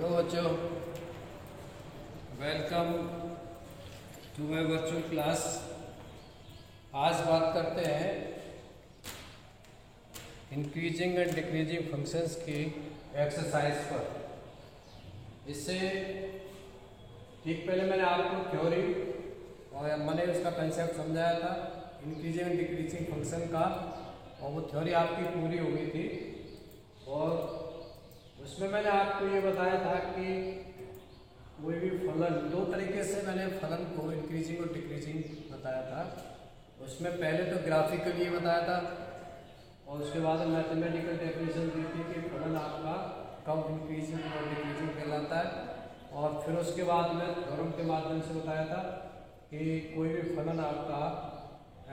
Hello बच्चों, welcome to my virtual class. आज बात करते हैं इंक्रीजिंग एंड डिक्रीजिंग फंक्शंस की एक्सरसाइज पर। इससे ठीक पहले मैंने आपको थ्योरी और मैंने उसका कंसेप्ट समझाया था इंक्रीजिंग एंड डिक्रीजिंग फंक्शन का, और वो थ्योरी आपकी पूरी हो गई थी। और उसमें मैंने आपको ये बताया था कि कोई भी फलन, दो तरीके से मैंने फलन को इंक्रीजिंग और डिक्रीजिंग बताया था। उसमें पहले तो ग्राफिकली ये बताया था और उसके बाद मैथमेटिकल डेफिनेशन दी थी कि फलन आपका कब इंक्रीजिंग और डिक्रीजिंग कहलाता है। और फिर उसके बाद में थ्योरम के माध्यम से बताया था कि कोई भी फलन आपका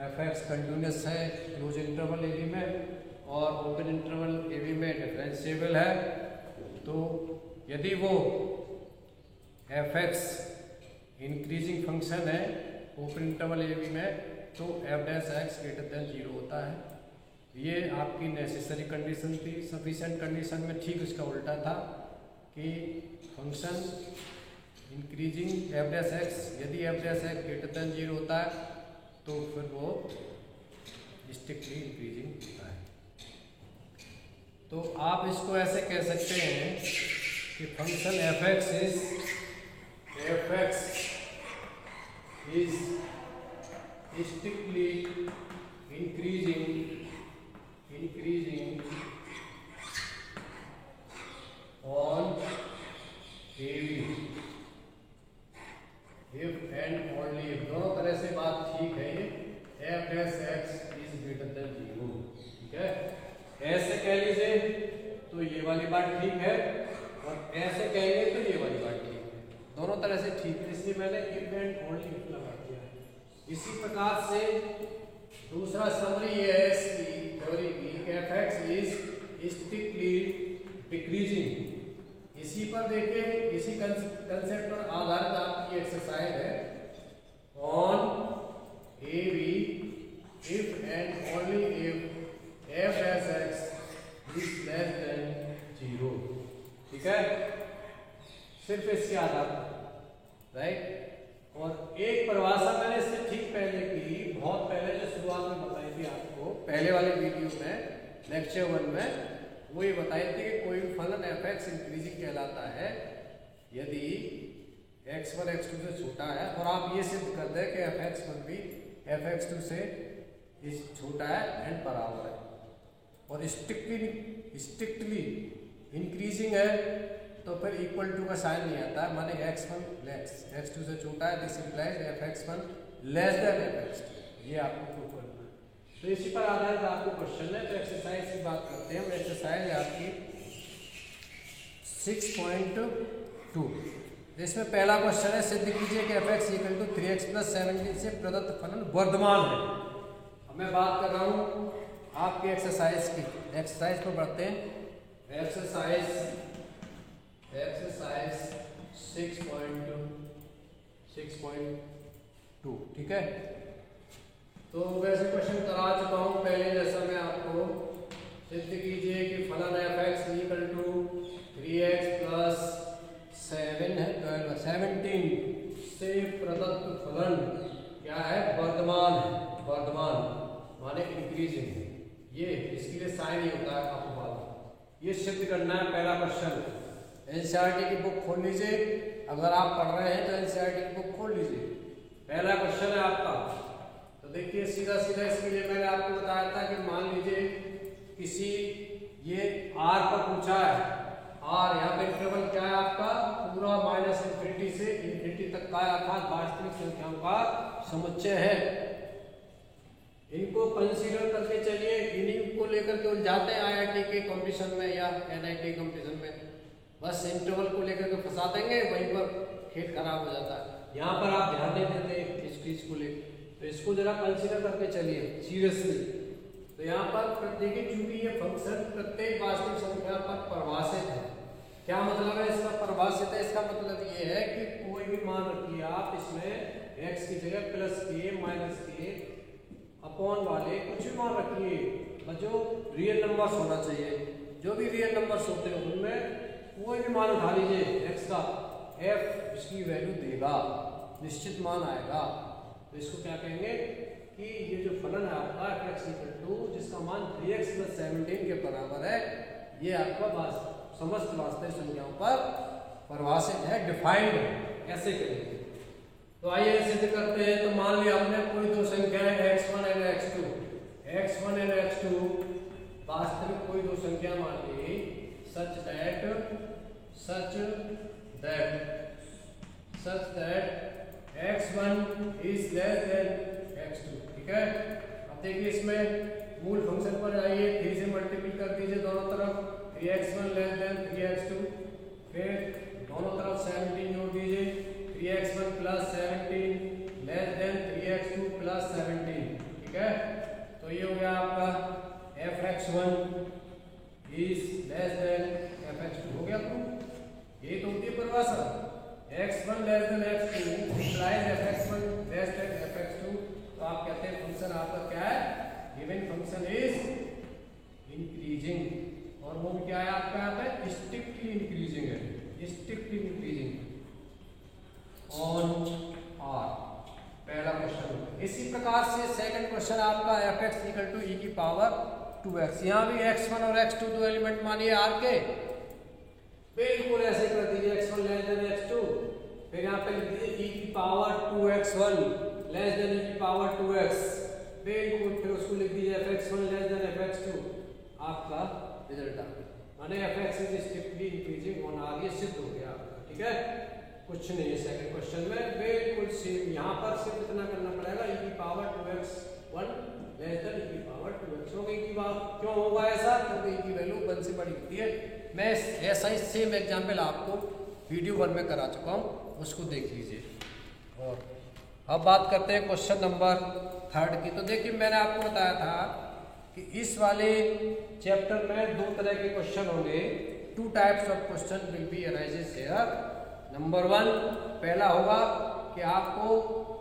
f(x) कंटिन्यूअस है क्लोज इंटरवल ए बी में और ओपन इंटरवल ए बी में डिफरेंशिएबल है। तो यदि वो f(x) इंक्रीजिंग फंक्शन है ओपन इंटरवल ए बी में, तो f'(x) ग्रेटर देन 0 होता है। ये आपकी नेसेसरी कंडीशन थी। सफिशिएंट कंडीशन में ठीक उसका उल्टा था कि फंक्शन इंक्रीजिंग f'(x) यदि f'(x) ग्रेटर देन 0 होता है तो फिर वो स्ट्रिक्टली इंक्रीजिंग होता है। तो आप इसको ऐसे कह सकते हैं कि function f(x) is strictly increasing on AB if and only if, दोनों तरह से बात ठीक है। ये f'(x) is greater than 0, ठीक है। ऐसे कह लीजिए तो ये वाली बात ठीक है और ऐसे कहेंगे तो ये वाली बात ठीक है। दोनों तरह से ठीक है, इसलिए मैंने if and only if लगा दिया है। इसी प्रकार से दूसरा समरी ये है इसकी थ्योरी की कि f(x) is strictly decreasing। इसी पर देखिए, इसी कंसेप्ट पर आधारित आपकी एक्सरसाइज है on AB if and only if f'(x) is less than 0, ठीक है। सिर्फ इसके आधार पर, राइट। और एक परिभाषा मैंने इससे ठीक पहले की, बहुत पहले जो शुरुआत में बताई थी आपको पहले वाले वीडियो में लेक्चर 1 में, वो ये बताई थी कि कोई भी फलन f(x) इंक्रीजिंग कहलाता है यदि x1 x2 से छोटा है। और आप ये सिद्ध कर दें कि f(x1) भी f(x2) से छोटा है एंड बराबर है। और स्ट्रिक्टली इंक्रीजिंग है तो फिर इक्वल टू का साइन नहीं आता है, माने x1 x2 से छोटा है, this implies f(x1) less than f(x2)। ये आपको प्रूफ करना है। तो इसी पर आधारित आपको क्वेश्चन है। तो एक्सरसाइज की बात करते हैं। एक्सरसाइज है आपकी 6.2। इसमें पहला क्वेश्चन है, सिद्ध कीजिए कि f(x) = 3x + 17 से प्रदत्त फलन वर्धमान है। अब मैं बात कर रहा हूँ आपकी एक्सरसाइज की। एक्सरसाइज पर बढ़ते हैं। एक्सरसाइज 6.2, ठीक है। तो वैसे क्वेश्चन करा चुका हूँ पहले, जैसा मैं आपको सिद्ध कीजिए कि फलन f(x) = 3x + 7 है 17 से प्रदत्त फलन क्या है? वर्धमान है। वर्धमान माने इंक्रीजिंग है। ये इसके लिए साइन ही होता है आपको बात। ये सिद्ध करना है। पहला क्वेश्चन एनसीईआरटी की बुक खोल लीजिए। अगर आप पढ़ रहे हैं तो एनसीईआरटी की बुक खोल लीजिए। पहला क्वेश्चन है आपका। तो देखिए सीधा सीधा इसके लिए मैंने आपको बताया था कि मान लीजिए किसी ये r पर पूछा है। r यहाँ पे इंटरवल क्या है आपका? पूरा -∞ से ∞ तक का अर्थात वास्तविक संख्याओं का समुच्चय है। इनको कंसीडर करके चलिए, इन्हीं को लेकर के उलझाते हैं आईआईटी के कंपटीशन में या एनआईटी कंपटीशन में। बस इंटरवल को लेकर के फंसा देंगे, वहीं पर खेल खराब हो जाता है। यहाँ पर आप ध्यान नहीं देते इस चीज को लेकर, तो इसको जरा कंसीडर करके चलिए सीरियसली। तो यहाँ पर देखिए, चूंकि ये फंक्शन प्रत्येक वास्तविक संख्या पर परिभाषित है। क्या मतलब है इसका परिभाषित है? इसका मतलब ये है कि कोई भी मान रखिए आप इसमें x की जगह +k - k अपॉन वाले कुछ भी मान रखिए, जो रियल नंबर्स होना चाहिए। जो भी रियल नंबर्स होते हैं उनमें कोई भी मान उठा लीजिए x का, f इसकी वैल्यू देगा, निश्चित मान आएगा। तो इसको क्या कहेंगे कि ये जो फलन है आपका f(x) जिसका मान 3x + 17 के बराबर है, ये आपका समस्त वास्तविक संख्याओं पर परिभाषित है, डिफाइंड है। ऐसे करेंगे। तो आइए सिद्ध करते हैं। तो मान लिया आपने कोई दो संख्याएं x1 और x2, x1 और x2 वास्तविक कोई दो संख्या मान ली such that x1 is less than x2। ठीक है। अब देखिए इसमें मूल फंक्शन पर आइए, 3 से मल्टीप्लाई कर दीजिए दोनों तरफ, 3x1 less than 3x2, फिर दोनों तरफ 17 जोड़ दीजिए, 3x1 + 17 less than 3x2 + 17। ठीक है। तो ये हो गया आपका f(x1) is less than f(x2) हो गया। तो ये तो होती है परिभाषा, x1 less than x2 implies f(x1) less than f(x2)। तो आप कहते हैं फंक्शन आपका क्या है, गिवन फंक्शन इज इंक्रीजिंग, और वो भी क्या है आपका यहाँ पे स्ट्रिक्टली इंक्रीजिंग है, स्ट्रिक्टली इंक्रीजिंग ऑन आर। पहला क्वेश्चन। इसी प्रकार से सेकंड क्वेश्चन आपका f(x) = e⁻²x। यहाँ भी x1 और x2 दो एलिमेंट मानिए r के, बिल्कुल ऐसे कर दीजिए, x1 less than x2, फिर यहाँ पे लिख दीजिए e⁻²x1 less than e⁻²x, बिल्कुल फिर उसको लिख दीजिए f(x1) less than f(x2), आपका रिजल्ट आ गया। माने f(x) is strictly increasing on r, ये सिद्ध हो गया आपका। ठीक है, कुछ नहीं है सेकंड क्वेश्चन में, बिल्कुल सेम। यहाँ पर सिर्फ इतना करना पड़ेगा, e⁻²x1 less than e⁻²x। क्यों होगा ऐसा, क्योंकि e की वैल्यू 1 से बड़ी होती है। मैं ऐसा ही सेम एग्जाम्पल आपको वीडियो 1 में करा चुका हूँ, उसको देख लीजिए। और अब बात करते हैं क्वेश्चन नंबर 3 की। तो देखिए मैंने आपको बताया था कि इस वाले चैप्टर में 2 तरह के क्वेश्चन होंगे। 2 types of question will be arises here. Number 1 पहला होगा कि आपको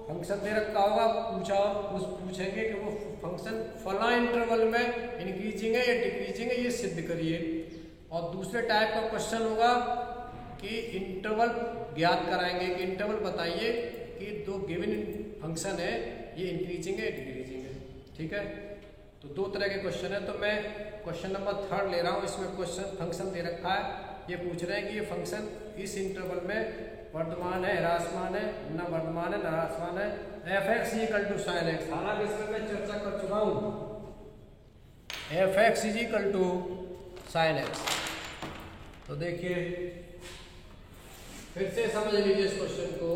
फंक्शन दे रखा होगा, पूछेंगे कि वो फंक्शन फला इंटरवल में इंक्रीजिंग है या डिक्रीजिंग है, ये सिद्ध करिए। और दूसरे टाइप का क्वेश्चन होगा कि इंटरवल ज्ञात कराएंगे, कि इंटरवल बताइए कि दो गिवन फंक्शन है, ये इंक्रीजिंग है डिक्रीजिंग है। ठीक है, तो 2 तरह के क्वेश्चन है। तो मैं क्वेश्चन नंबर 3 ले रहा हूँ। इसमें क्वेश्चन फंक्शन दे रखा है, ये पूछ रहे हैं कि ये फंक्शन इस इंटरवल में वर्धमान है, ह्रासमान है, न वर्धमान है न ह्रासमान है, f(x) = sin x। हालांकि इसमें मैं चर्चा कर चुका हूँ, f(x) = sin x। तो देखिए फिर से समझ लीजिए इस क्वेश्चन को,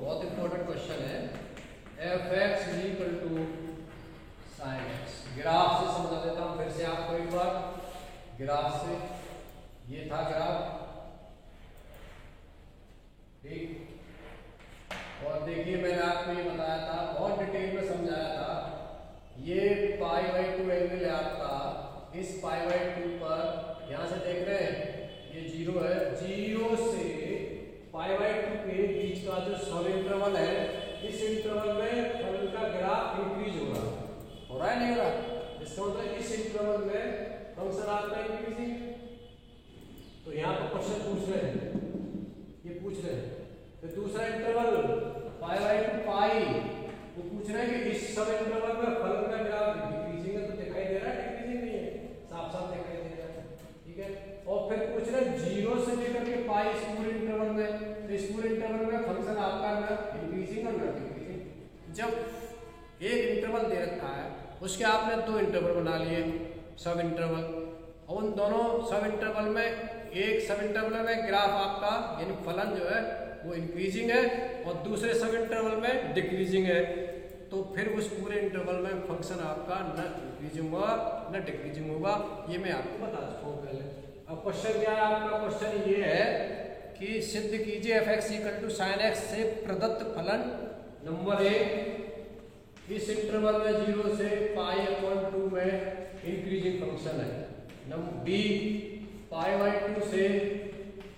बहुत इंपॉर्टेंट क्वेश्चन है। f(x) = sin x। ग्राफ से समझा देता हूँ फिर से आपको एक बार, ग्राफ से। ये था ग्राफ, ठीक। और देखिए मैंने आपको ये बताया था, बहुत डिटेल में समझाया था, ये π/2 एंगल है आपका। इस π/2 पर यहाँ से देख रहे हैं ये 0 है, 0 से π/2 के बीच का जो सब इंटरवल है, इस इंटरवल में फलन का ग्राफ इंक्रीज हो रहा है नहीं हो रहा। इसका मतलब इस इंटरवल में फंक्शन आपका इंक्रीजिंग। तो यहाँ पर क्वेश्चन पूछ रहे हैं, ये पूछ रहे हैं। तो दूसरा इंटरवल π/2 वो पूछ रहे हैं कि इस सब इंटरवल में फलन का ग्राफ डिक्रीजिंग है, तो दिखाई दे रहा है डिक्रीजिंग नहीं है, साफ साफ दिखाई दे रहा है। ठीक है, और फिर पूछ रहे हैं 0 से लेकर के π इस पूरे इंटरवल में, तो इस पूरे इंटरवल में फंक्शन आपका ना इंक्रीजिंग और ना डिक्रीजिंग। जब एक इंटरवल दे रखा है, उसके आपने 2 इंटरवल बना लिए सब इंटरवल, और उन दोनों सब इंटरवल में एक सब इंटरवल में ग्राफ आपका यानी फलन जो है वो इंक्रीजिंग है, और दूसरे सब इंटरवल में डिक्रीजिंग है। तो फिर उस पूरे इंटरवल में फंक्शन आपका न इंक्रीजिंग होगा न डिक्रीजिंग होगा। ये मैं आपको बता चुका हूँ पहले। अब क्वेश्चन क्या है आपका, क्वेश्चन ये है कि सिद्ध कीजिए f(x) = sin x से प्रदत्त फलन नंबर 1 इस इंटरवल में 0 से π/2 में इंक्रीजिंग फंक्शन है। नंबर बी π/2 से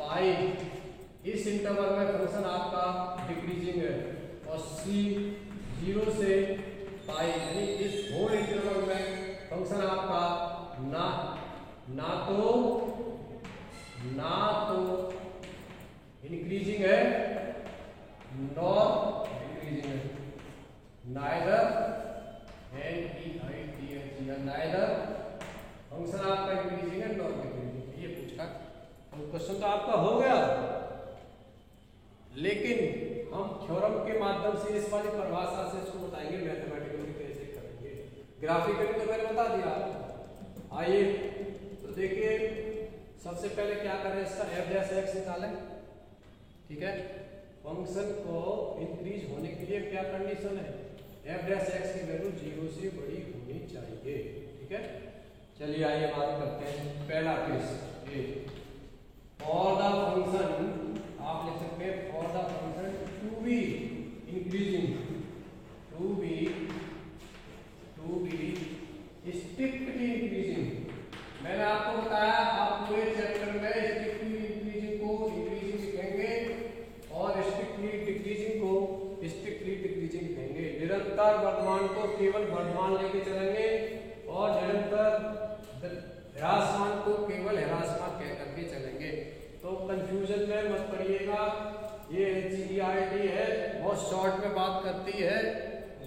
π इस इंटरवल में फंक्शन आपका डिक्रीजिंग है, और सी 0 से π यानी इस होल इंटरवल में फंक्शन आपका ना तो ना तो इंक्रीजिंग है नॉर डिक्रीजिंग है, नाइदर नाइदर फंक्शन आपका इंक्रीजिंग है नॉर डिक्रीजिंग, ये पूछा। तो क्वेश्चन तो आपका हो गया, लेकिन हम थ्योरम के माध्यम से इस वाली परिभाषा से इसको बताएंगे मैथमेटिकली कैसे करेंगे। ग्राफिकली तो मैंने बता दिया। आइए तो देखिए, सबसे पहले क्या करें, इसका f डैश x निकालें। ठीक है, फंक्शन को इंक्रीज होने के लिए क्या कंडीशन है, f डैश x की वैल्यू 0 से बड़ी होनी चाहिए। ठीक है, चलिए आइए बात करते हैं। पहला केस ये, फॉर द फंक्शन, आप लिख सकते हैं for the function to be increasing, to be strictly increasing. मैंने आपको बताया, आप पूरे चैप्टर में स्ट्रिक्टली इंक्रीजिंग को इंक्रीजिंग लिखेंगे और स्ट्रिक्टली डिक्रीजिंग को स्ट्रिक्टली डिक्रीजिंग लिखेंगे। निरंतर वर्तमान को केवल वर्तमान लेके चलेंगे और निरंतर ह्रासमान को केवल ह्रासमान कह करके चलेंगे। तो कंफ्यूजन में मत पड़िएगा, ये NCERT है, बहुत शॉर्ट में बात करती है।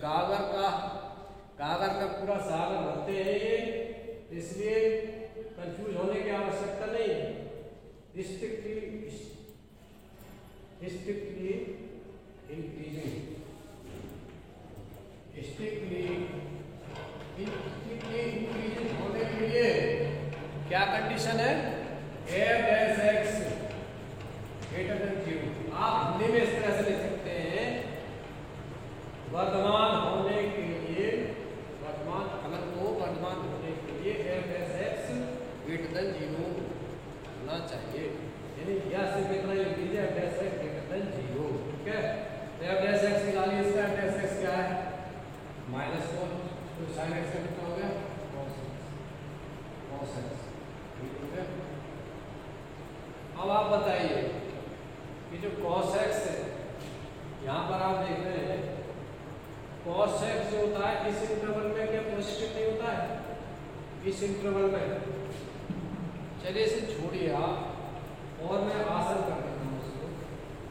गागर का पूरा सागर भरते हैं ये, इसलिए कंफ्यूज होने की आवश्यकता नहीं है। स्ट्रिक्टली इंक्रीजिंग, स्ट्रिक्टली इंक्रीजिंग होने के लिए क्या कंडीशन है, f dash x greater than 0। आप हिंदी में इस तरह से लिख सकते हैं, वर्तमान होने के लिए, वर्तमान फलन को वर्तमान होने के लिए f dash x greater than 0 होना चाहिए। यानी यह सिर्फ इतना लिख दीजिए, f dash x greater than 0। ठीक है, तो f डैश x निकालिए, इसका f डैश x क्या है, -4, तो sin x का कितना हो गया, cos x। ठीक हो गया। अब आप बताइए कि जो cos x है, यहाँ पर आप देख रहे हैं cos x जो होता है इस इंटरवल में क्या पॉजिटिव नहीं होता है, इस इंटरवल में। चलिए इसे छोड़िए आप, और मैं आसन कर देता हूँ उसको।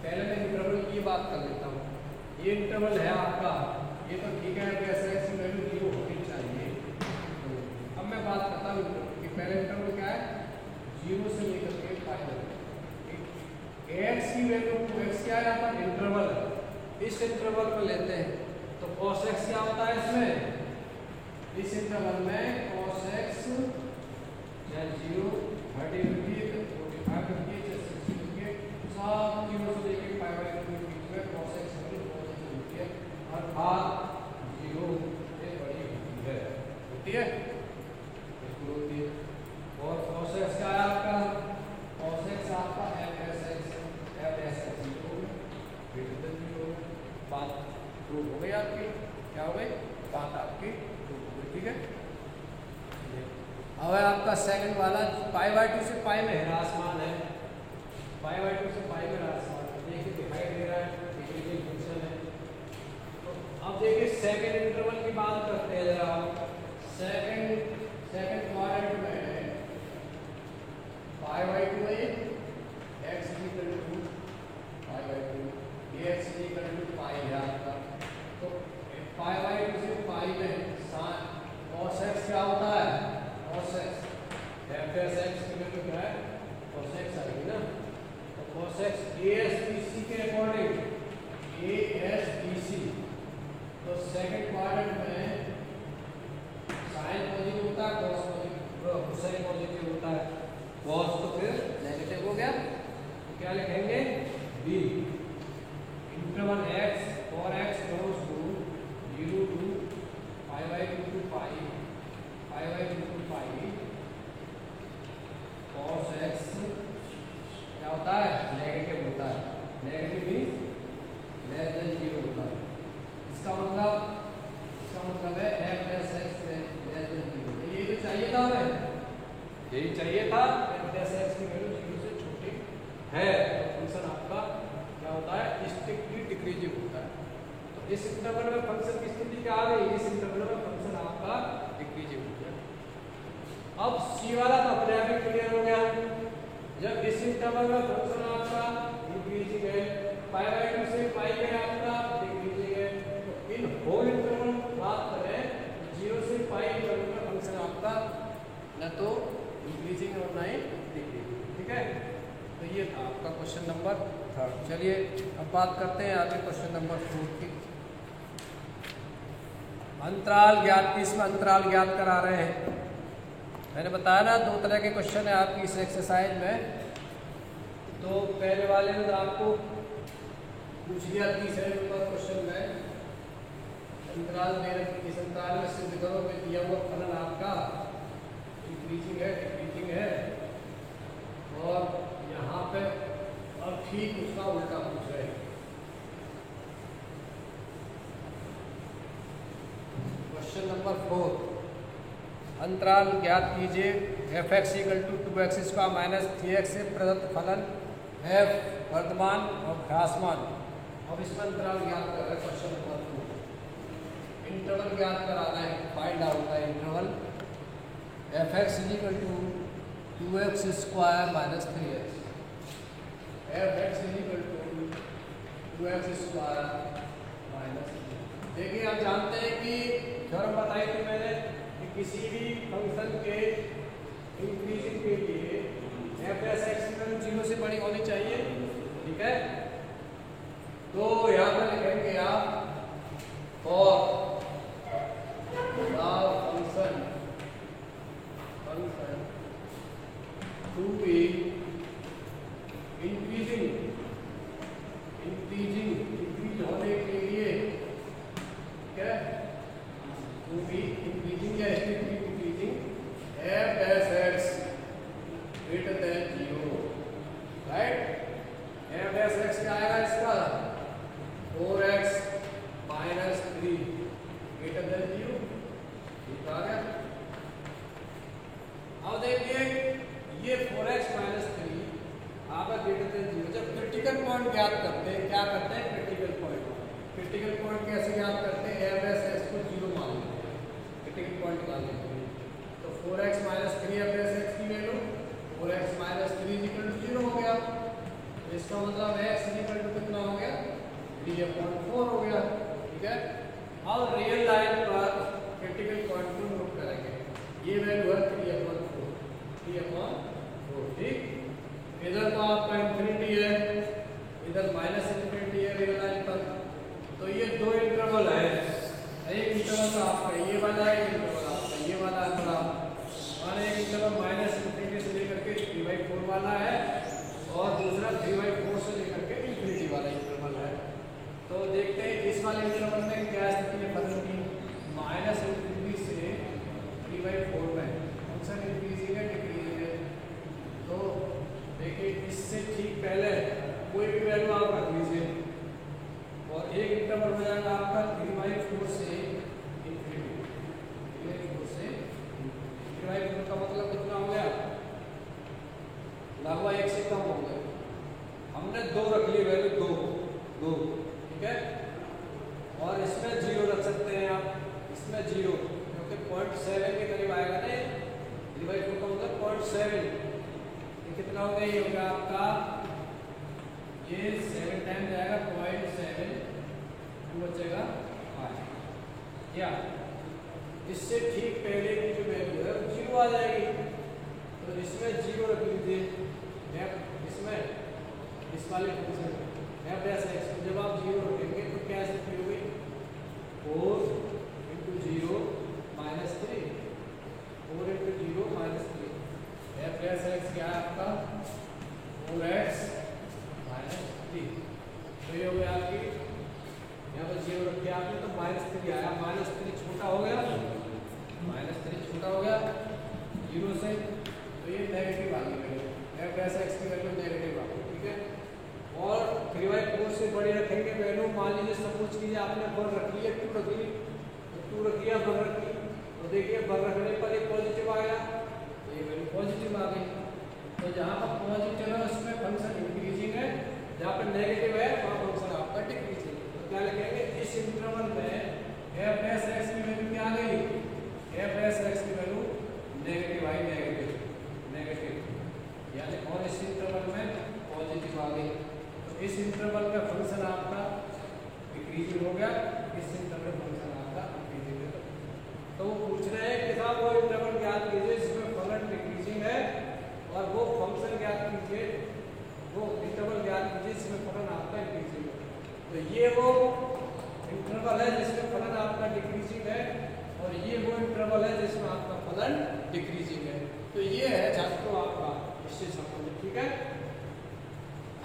पहले मैं इंटरवल की बात कर लेता हूँ। ये इंटरवल है आपका, ये तो ठीक है, x की वैल्यू 0 होनी चाहिए। अब मैं बात करता हूँ कि पहले इंटरवल क्या है, 0 से लेकर के पाई तक। x की वैल्यू, x क्या है यहाँ पर, इंटरवल, इस इंटरवल में लेते हैं तो cos x क्या होता है इसमें, इस इंटरवल में cos x 0, 30, 45, 50, 60, सब 0 से लेकर पाई के बीच में cos x वैल्यू होती है, अर्थात 0 से बड़ी होती है। और cos x क्या है आपका, cos x आपका f dash x 0 greater than 0। बात प्रूव हो गई आपकी, क्या हो गई, बात आपकी प्रूव हो गई। ठीक है, अब है आपका सेकंड वाला, π/2 से पाई में ह्रासमान है, π/2 से पाई में ह्रासमान है, देखिए दिखाई दे रहा है, डिक्रीजिंग फंक्शन है। तो अब देखिए सेकंड इंटरवल की बात करते हैं जरा। सेकंड क्वाड्रेंट में π/2 है, x equal to π/2, x equal to pi है आपका। तो π/2 से पाई में cos x क्या होता है, cos x, f dash x की वैल्यू क्या है, cos x आएगी ना। तो cos x ASBC के अकॉर्डिंग, ASBC, तो सेकंड क्वाड्रेंट में साइन पॉजिटिव होता है, cos कोसाइन पॉजिटिव होता है, cos तो फिर नेगेटिव हो गया, तो क्या लिखेंगे, b interval x for x goes to 0 to π/2 to pi, π/2 to pi, cos x क्या होता है, नेगेटिव होता है, नेगेटिव मीन्स लेस देन 0 होता है। इसका मतलब है f dash x less than 0। ये तो चाहिए था हमें, यही चाहिए था, f डैश x की वैल्यू 0 से छोटी है, तो फंक्शन आपका क्या होता है, स्ट्रिक्टली डिक्रीजिंग होता है। तो इस इंटरवल में फंक्शन की स्थिति क्या आ गई, इस इंटरवल में फंक्शन आपका डिक्रीजिंग हो गया। अब सी वाला तो अपने आप ही क्लियर हो गया, जब इस इंटरवल में फंक्शन आपका इंक्रीजिंग है, π/2 से पाई में आपका डिक्रीजिंग है, तो इन होल इंटरवल बात करें 0 से पाई इंटरवल में फंक्शन आपका न तो इंक्रीजिंग और ना ही डिक्रीजिंग। ठीक है, तो ये था आपका क्वेश्चन नंबर 3। चलिए अब बात करते हैं आगे क्वेश्चन नंबर 4 की। अंतराल ज्ञात की, इसमें अंतराल ज्ञात करा रहे हैं। मैंने बताया ना 2 तरह के क्वेश्चन है आपकी इस एक्सरसाइज में। तो पहले वाले में आपको पूछ लिया तीसरे नंबर क्वेश्चन में अंतराल दे रखी, इस अंतराल में सिद्ध करो कि दिया हुआ फलन आपका इंक्रीजिंग है डिक्रीजिंग है, और यहाँ पे अब ठीक उसका उल्टा पूछ रहे हैं। क्वेश्चन नंबर 4, अंतराल ज्ञात कीजिए f(x) = 2x² - 3x से प्रदत्त फलन f वर्तमान और ह्रासमान। अब इसमें अंतराल ज्ञात कर रहे हैं। क्वेश्चन नंबर 2 इंटरवल ज्ञात कराना है, find out the interval f(x) = 2x² - 3x। f(x) = 2x² - 3। देखिए आप जानते हैं कि थ्योरम बताई थी मैंने कि किसी भी फंक्शन के इंक्रीजिंग के लिए f(x) की वैल्यू 0 से बड़ी होनी चाहिए। ठीक है, तो यहाँ पर लिखेंगे आप और फंक्शन टू बी इंक्रीज होने के लिए, ठीक है, टू बी इंक्रीजिंग या increasing f(x) greater than 0, right. f(x) क्या आएगा इसका 4x - 3 greater than 0, ठीक आ गया। अब देखिए ये 4x - 3 आपका ग्रेटर देन 0। जब क्रिटिकल पॉइंट ज्ञात करते हैं, क्या करते हैं क्रिटिकल पॉइंट कैसे ज्ञात करते हैं, f(x) को 0 मान लेते हैं, क्रिटिकल पॉइंट निकाल लेते हैं। तो 4x - 3 f(x) की वैल्यू 4x - 3 = 0 हो गया। इसका मतलब x = कितना हो गया 3/4 हो गया। ठीक है, अब रियल लाइन पर क्रिटिकल पॉइंट को नोट करेंगे। ये वैल्यू है 3/4। ठीक, इधर तो आपका इंफिनिटी है, इधर -इंफिनिटी है रियल लाइन पर। तो ये 2 इंटरवल है, एक इंटरवल आपका ये वाला, एक इंटरवल आपका ये वाला अंतराल, और एक इंटरवल -इंफिनिटी से लेकर के 3/4 वाला है, और दूसरा 3/4 से लेकर के इंफिनिटी वाला इंटरवल है। तो देखते हैं इस वाले इंटरवल में क्या स्थिति है फलन की, -इंफिनिटी से 3/4 में फंक्शन इंक्रीजिंग है डिक्रीजिंग है। तो देखिए इससे ठीक पहले कोई भी वैल्यू आप रख लीजिए, और एक इंटरवल हो जाएगा आपका 3/4 से इंफिनिटी। 3/4 से 3/4 का मतलब कितना हो गया, लगभग 1 से कम हो गया। हमने 2 रख ली वैल्यू, 2, ठीक है, और इसमें 0 रख सकते हैं आप, इसमें 0 क्योंकि 0.7 के करीब आएगा ना, 3/4 का मतलब 0.7। ये कितना हो गया, ये होगा आपका, ये 7 टाइम जाएगा 0.7, तो बचेगा 5। या इससे ठीक पहले की जो वैल्यू है 0 आ जाएगी, तो इसमें 0 रख लीजिए। इसमें इस वाले फंक्शन f(x) को जब आप 0 रखेंगे तो क्या स्थिति होगी, 4 × 0 - 3, 4 × 0 - 3। f(x) क्या है आपका 4x - 3। तो ये हो गया आपकी, यहाँ पर 0 रखिए आपने तो -3 आया, -3 छोटा हो गया, -3 छोटा हो गया 0 से, तो ये नेगेटिव आ गई f(x) की वैल्यू नेगेटिव आ गई। ठीक है, और 3/4 से बड़ी रखेंगे वैल्यू, मान लीजिए सपोज कीजिए आपने 1 रख लिया, 2 रख ली, तो 2 रख लिया 1 रख ली, तो देखिए 1 रखने पर एक पॉजिटिव आया, तो ये वैल्यू पॉजिटिव आ गई। तो जहाँ पर पॉजिटिव है उसमें फंक्शन इंक्रीजिंग है, जहाँ पर नेगेटिव है वहाँ फंक्शन आपका डिक्रीजिंग है। तो क्या लिखेंगे, इस इंटरवल में f(x) की वैल्यू क्या आ गई, f(x) की वैल्यू नेगेटिव आई, नेगेटिव। यानी और इस इंटरवल में पॉजिटिव आ गई, तो इस इंटरवल का फंक्शन आपका डिक्रीजिंग हो गया, इस इंटरवल फंक्शन आपका इंक्रीजिंग है। तो वो पूछ रहे हैं कि साहब वो इंटरवल ज्ञात कीजिए जिसमें फलन डिक्रीजिंग है और वो फंक्शन ज्ञात कीजिए, वो इंटरवल ज्ञात कीजिए जिसमें फलन आपका इंक्रीजिंग है। तो ये वो इंटरवल है जिसमें फलन आपका डिक्रीजिंग है और ये वो इंटरवल है जिसमें आपका फलन डिक्रीजिंग है। तो ये है छात्रों आपका इससे संबंधित। ठीक है,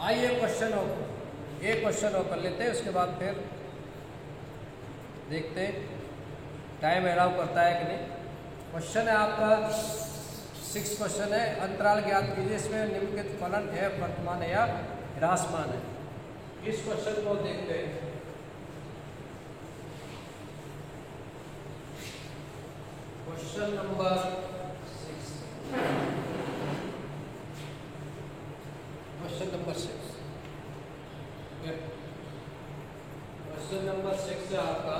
आइए क्वेश्चन एक क्वेश्चन और कर लेते हैं, उसके बाद फिर देखते हैं टाइम अलाउ करता है कि नहीं। क्वेश्चन है आपका 6 क्वेश्चन है, अंतराल ज्ञात कीजिए इसमें निम्नलिखित फलन है वर्तमान है या ह्रासमान है। इस क्वेश्चन को देखते हैं। Question number 6, question number 6, question number 6 है आपका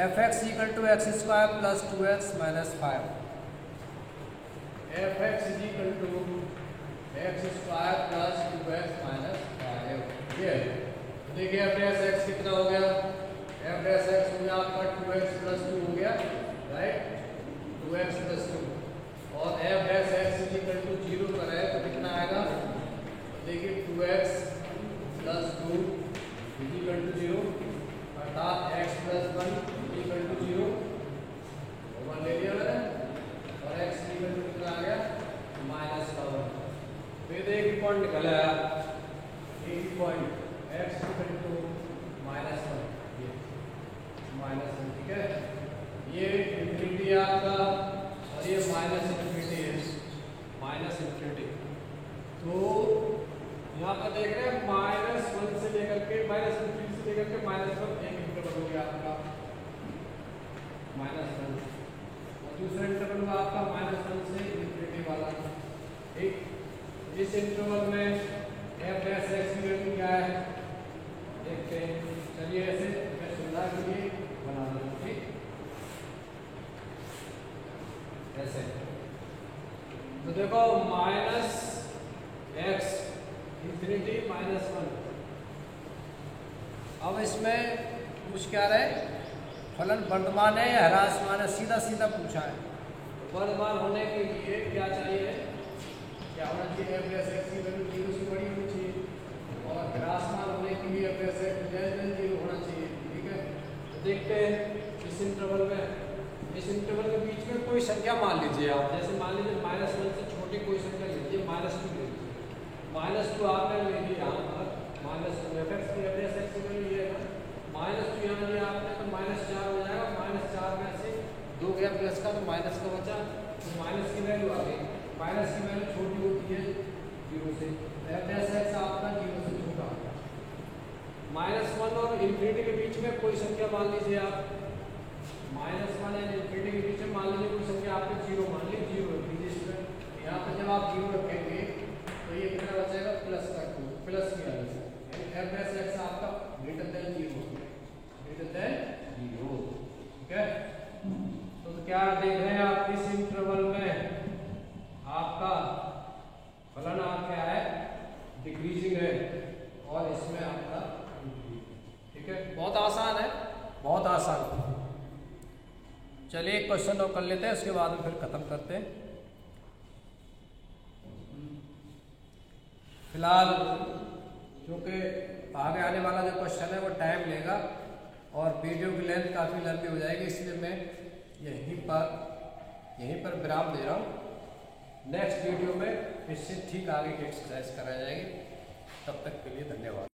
f(x) = x² + 2x - 5। f(x) = x² + 2x - 5। ये देखिए f(x) कितना हो गया, f(x) हो गया आपका 2x + 2 हो गया, राइट, 2x + 2, और f(x) = 0 पर है तो कितना आएगा, देखिए 2x + 2 = 0, अर्थात x + 1 = 0, वन ले लिया मैंने, और x कितना आ गया -1। फिर एक पॉइंट निकल आया, एक पॉइंट x = -1, ये -1। ठीक है, ये इंफिनिटी आपका और ये -इंफिनिटी है, -इंफिनिटी। तो यहाँ पर देख रहे हैं -1 से लेकर के -इंफिनिटी से लेकर के -1 एक इंटरवल हो गया आपका -1, और दूसरा इंटरवल हुआ आपका -1 से इंफिनिटी वाला। ठीक, इस इंटरवल में f(x) की वैल्यू क्या है देखते हैं। चलिए ऐसे मैं सुविधा के लिए बना दूँ। ठीक, ऐसे तो देखो -x इंफिनिटी -1। अब इसमें पूछ क्या रहे, फलन वर्तमान है या ह्रासमान है, सीधा सीधा पूछा है। वर्तमान होने के लिए क्या चाहिए, क्या होना चाहिए, f(x) की वैल्यू 0 से बड़ी होनी चाहिए, और ह्रासमान होने के लिए f(x) <0 होना चाहिए। ठीक है, तो देखते हैं इस इंटरवल में, इस इंटरवल के बीच में कोई संख्या मान लीजिए आप, जैसे मान लीजिए -1 से छोटी कोई संख्या लीजिए, -2 ले लीजिए, -2 आपने ले लिया यहाँ पर, f(x) की वैल्यू ये है ना, -2 यहाँ लिया आपने तो -4 हो जाएगा, -4 में से 2 गया प्लस का तो माइनस का बचा, तो माइनस की वैल्यू आ गई, माइनस की वैल्यू छोटी होती है 0 से, f(x) आपका 0 से छोटा। -1 और इंफिनिटी के बीच में कोई संख्या मान लीजिए आप, -1 और इंफिनिटी के बीच में मान लीजिए कोई संख्या आपने 0 मान ली, 0 रख लीजिए इसमें। यहाँ पर जब आप 0 रखेंगे तो ये कितना बचेगा, प्लस का 2, प्लस की वजह से f(x) आपका ग्रेटर देन 0। ठीक है, तो क्या देख रहे हैं आप, इस इंटरवल में आपका फलन क्या है, डिक्रीजिंग है, और इसमें आपका इंक्रीजिंग। ठीक है, बहुत आसान है, बहुत आसान। चलिए एक क्वेश्चन और कर लेते हैं, उसके बाद में फिर खत्म करते हैं। फिलहाल क्योंकि आगे आने वाला जो क्वेश्चन है वो टाइम लेगा और वीडियो की लेंथ काफ़ी लंबी हो जाएगी, इसलिए मैं यहीं पर विराम दे रहा हूँ। नेक्स्ट वीडियो में इससे ठीक आगे की एक्सरसाइज कराई जाएगी। तब तक के लिए धन्यवाद।